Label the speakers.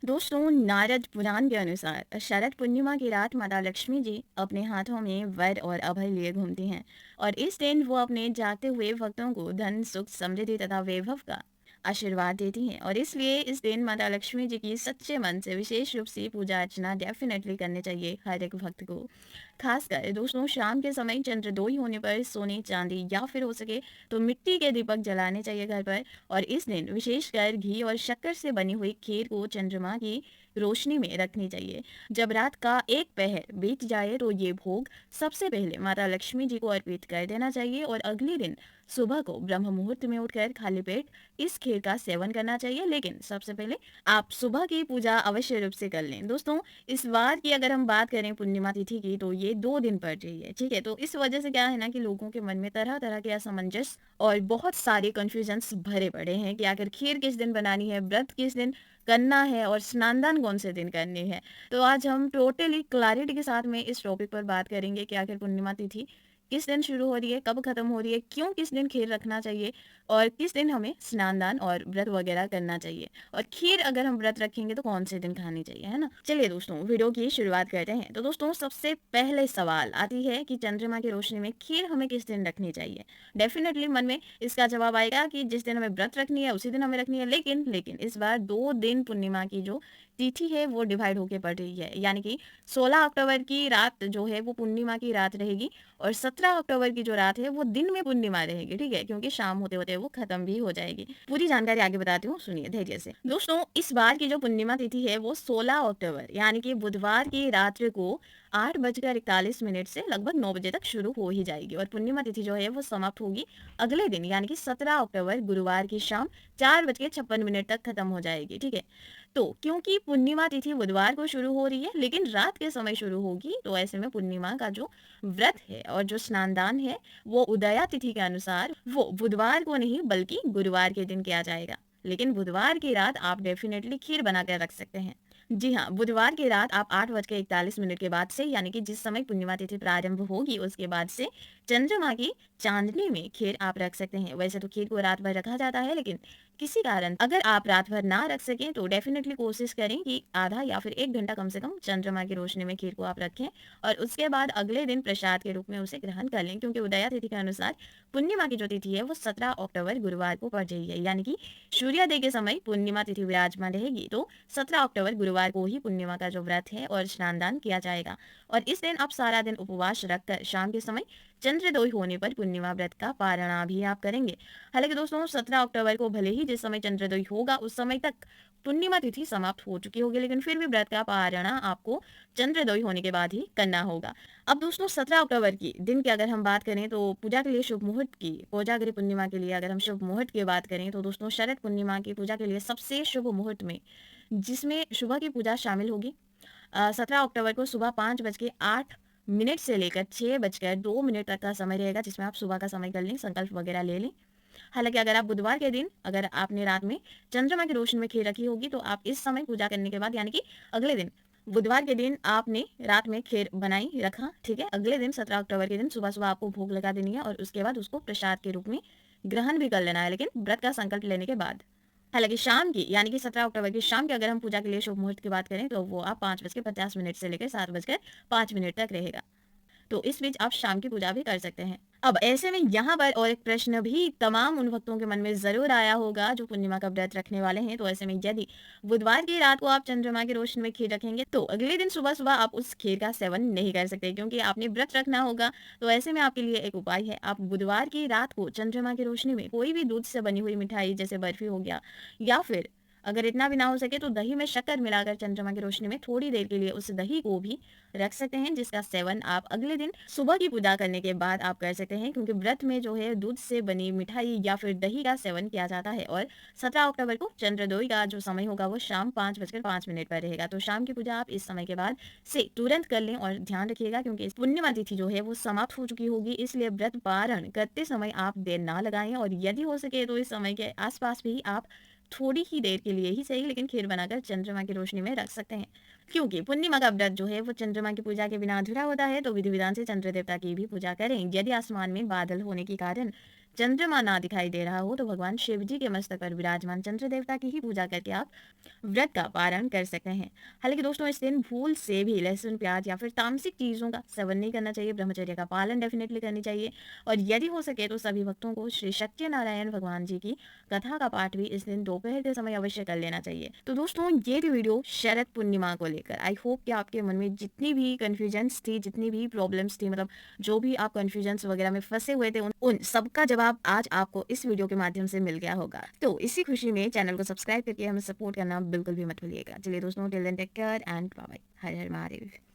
Speaker 1: दोस्तों, नारद पुराण के अनुसार शरद पूर्णिमा की रात माता लक्ष्मी जी अपने हाथों में वर और अभय लिए घूमती हैं और इस दिन वो अपने जाते हुए भक्तों को धन सुख समृद्धि तथा वैभव का आशीर्वाद देती हैं। और इसलिए इस दिन माता लक्ष्मी जी की सच्चे मन से विशेष रूप से पूजा अर्चना डेफिनेटली करनी चाहिए हर एक भक्त को। खासकर दोस्तों, शाम के समय चंद्रोदय होने पर सोने चांदी या फिर हो सके तो मिट्टी के दीपक जलाने चाहिए घर पर। और इस दिन विशेषकर घी और शक्कर से बनी हुई खीर को चंद्रमा की रोशनी में रखनी चाहिए। जब रात का एक पहर बीत जाए तो ये भोग सबसे पहले माता लक्ष्मी जी को अर्पित कर देना चाहिए और अगले दिन सुबह को ब्रह्म मुहूर्त में उठकर खाली पेट इस खीर का सेवन करना चाहिए। लेकिन सबसे पहले आप सुबह की पूजा अवश्य रूप से कर लें। दोस्तों, इस बार की अगर हम बात करें पूर्णिमा तिथि की, तो ये 2 दिन पड़ रही है, ठीक है? तो इस वजह से क्या है ना कि लोगों के मन में तरह-तरह के असमंजस और बहुत सारे कन्फ्यूजन्स भरे पड़े हैं कि आखिर खीर किस दिन बनानी है, व्रत किस दिन करना है और स्नान-दान कौन से दिन करनी है। तो आज हम टोटली क्लैरिटी के साथ में इस टॉपिक पर बात करेंगे कि आखिर पूर्णिमा तिथि किस दिन शुरू हो रही है, कब खत्म हो रही है, क्यों किस दिन खीर रखना चाहिए और किस दिन हमें स्नान-दान और व्रत वगैरह करना चाहिए। और खीर अगर हम व्रत रखेंगे तो कौन से दिन खानी चाहिए, है ना? चलिए दोस्तों, वीडियो की शुरुआत करते हैं। तो दोस्तों, सबसे पहले सवाल आती है कि चंद्रमा की रोशनी में खीर हमें किस दिन रखनी चाहिए? डेफिनिटली मन में इसका जवाब आएगा कि जिस दिन हमें व्रत रखनी है उसी दिन हमें रखनी है। लेकिन इस बार 2 दिन पूर्णिमा की जो तिथि है वो डिवाइड होके पड़ रही है। यानी कि 16 अक्टूबर की रात जो है वो पूर्णिमा की रात रहेगी और 17 अक्टूबर की जो रात है वो दिन में पूर्णिमा रहेगी, ठीक है? क्योंकि शाम होते-होते वो खत्म भी हो जाएगी। पूरी जानकारी आगे बताती हूँ, सुनिए धैर्य से। दोस्तों, इस बार की जो पूर्णिमा तिथि है वो 16 अक्टूबर यानी कि बुधवार की रात्रि को 8:41 से लगभग 9 बजे तक शुरू हो ही जाएगी और पूर्णिमा तिथि जो है वो समाप्त होगी अगले दिन यानी कि 17 अक्टूबर गुरुवार की शाम 4:56 तक खत्म हो जाएगी, ठीक है? तो क्योंकि पूर्णिमा तिथि बुधवार को शुरू हो रही है लेकिन रात के समय शुरू होगी, तो ऐसे में पूर्णिमा का जो व्रत है और जो स्नान-दान है वो उदया तिथि के अनुसार वो बुधवार को नहीं बल्कि गुरुवार के दिन किया जाएगा। लेकिन बुधवार की रात आप डेफिनेटली खीर बना कर रख सकते हैं। जी हाँ, बुधवार की रात आप 8:41 के बाद से यानी कि जिस समय पूर्णिमा तिथि प्रारंभ होगी उसके बाद से चंद्रमा की चांदनी में खीर आप रख सकते हैं। वैसे तो खीर को रात भर रखा जाता है, लेकिन किसी कारण अगर आप रात भर ना रख सकें तो डेफिनेटली कोशिश करें कि आधा या फिर 1 घंटा कम से कम चंद्रमा की रोशनी में खीर को आप रखें और उसके बाद अगले दिन प्रसाद के रूप में उसे ग्रहण कर लें। क्योंकि उदया तिथि के अनुसार पूर्णिमा की जो तिथि है वो 17 अक्टूबर गुरुवार को पड़ रही है, यानी कि सूर्योदय के समय पूर्णिमा तिथि विराजमान रहेगी। तो 17 अक्टूबर गुरुवार को ही पूर्णिमा का जो व्रत है और स्नान-दान किया जाएगा और इस दिन आप सारा दिन उपवास रखकर शाम के समय चंद्रोदय होने पर पूर्णिमा व्रत का पारणा भी आप करेंगे। हालाँकि दोस्तों, 17 अक्टूबर को भले ही जिस समय चंद्रोदय होगा उस समय तक पूर्णिमा तिथि समाप्त हो चुकी होगी, लेकिन फिर भी व्रत का पारणा आपको चंद्रोदय होने के बाद ही करना होगा। अब दोस्तों, 17 अक्टूबर की दिन की अगर हम बात करें तो पूजा के लिए शुभ मुहूर्त की, कोजागरी पूर्णिमा के लिए अगर हम शुभ मुहूर्त की बात करें तो दोस्तों, शरद पूर्णिमा की पूजा के लिए सबसे शुभ मुहूर्त में जिसमें सुबह की पूजा शामिल होगी 17 अक्टूबर को सुबह 5:08 से लेकर 6:02 तक का समय रहेगा, जिसमें आप सुबह का समय कर लें, संकल्प वगैरह ले लें। हालाँकि अगर आप बुधवार के दिन अगर आपने रात में चंद्रमा की रोशनी में खीर रखी होगी, तो आप इस समय पूजा करने के बाद यानी कि अगले दिन बुधवार के दिन आपने रात में खीर बनाई, रखा, ठीक है? अगले दिन 17 अक्टूबर के दिन सुबह-सुबह आपको भोग लगा देनी है और उसके बाद उसको प्रसाद के रूप में ग्रहण भी कर लेना है, लेकिन व्रत का संकल्प लेने के बाद। हालाँकि शाम की यानी कि 17 अक्टूबर की शाम की अगर हम पूजा के लिए शुभ मुहूर्त की बात करें, तो वो आप 5:50 से लेकर 7:05 तक रहेगा। तो इस बीच आप शाम की पूजा भी कर सकते हैं। अब ऐसे में यहाँ पर और एक प्रश्न भी तमाम उन भक्तों के मन में ज़रूर आया होगा जो पूर्णिमा का व्रत रखने वाले हैं। तो ऐसे में यदि बुधवार की रात को आप चंद्रमा की रोशनी में खीर रखेंगे, तो अगले दिन सुबह-सुबह आप उस खीर का सेवन नहीं कर सकते क्योंकि आपने व्रत रखना होगा। तो ऐसे में आपके लिए एक उपाय है, आप बुधवार की रात को चंद्रमा की रोशनी में कोई भी दूध से बनी हुई मिठाई जैसे बर्फी हो गया या फिर अगर इतना भी ना हो सके तो दही में शक्कर मिलाकर चंद्रमा की रोशनी में थोड़ी देर के लिए उस दही को भी रख सकते हैं, जिसका सेवन आप अगले दिन सुबह की पूजा करने के बाद आप कर सकते हैं। क्योंकि व्रत में जो है दूध से बनी मिठाई या फिर दही का सेवन किया जाता है और 17 अक्टूबर को चंद्रोदय का जो समय होगा वो शाम 5:05 पर रहेगा। तो शाम की पूजा आप इस समय के बाद से तुरंत कर लें और ध्यान रखिएगा क्योंकि इस पूर्णिमा तिथि जो है वो समाप्त हो चुकी होगी, इसलिए व्रत पारण करते समय आप देर ना लगाएं और यदि हो सके तो इस समय के आसपास भी आप थोड़ी ही देर के लिए ही सही लेकिन खीर बनाकर चंद्रमा की रोशनी में रख सकते हैं। क्योंकि पूर्णिमा का व्रत जो है वो चंद्रमा की पूजा के बिना अधूरा होता है, तो विधि विधान से चंद्र देवता की भी पूजा करें। यदि आसमान में बादल होने के कारण चंद्रमा ना दिखाई दे रहा हो तो भगवान शिव जी के मस्तक पर विराजमान चंद्र देवता की ही पूजा करके आप व्रत का पारण कर सकते हैं। हालांकि दोस्तों इस दिन भूल से भी लहसुन, प्याज या फिर तामसिक चीज़ों का सेवन नहीं करना चाहिए, ब्रह्मचर्य का पालन डेफिनेटली करनी चाहिए। और यदि हो सके तो सभी भक्तों को श्री सत्यनारायण भगवान जी की कथा का पाठ भी इस दिन दोपहर के समय अवश्य कर लेना चाहिए। तो दोस्तों ये थी वीडियो शरद पूर्णिमा को लेकर। आई होप कि आपके मन में जितनी भी कन्फ्यूजन्स थी, जितनी भी प्रॉब्लम्स थी, मतलब जो भी आप कन्फ्यूजन्स वगैरह में फंसे हुए थे, उन सबका जवाब आज आपको इस वीडियो के माध्यम से मिल गया होगा। तो इसी खुशी में चैनल को सब्सक्राइब करके हमें सपोर्ट करना बिल्कुल भी मत भूलिएगा। चलिए दोस्तों, till then take care and bye bye. Har Har Mahadev.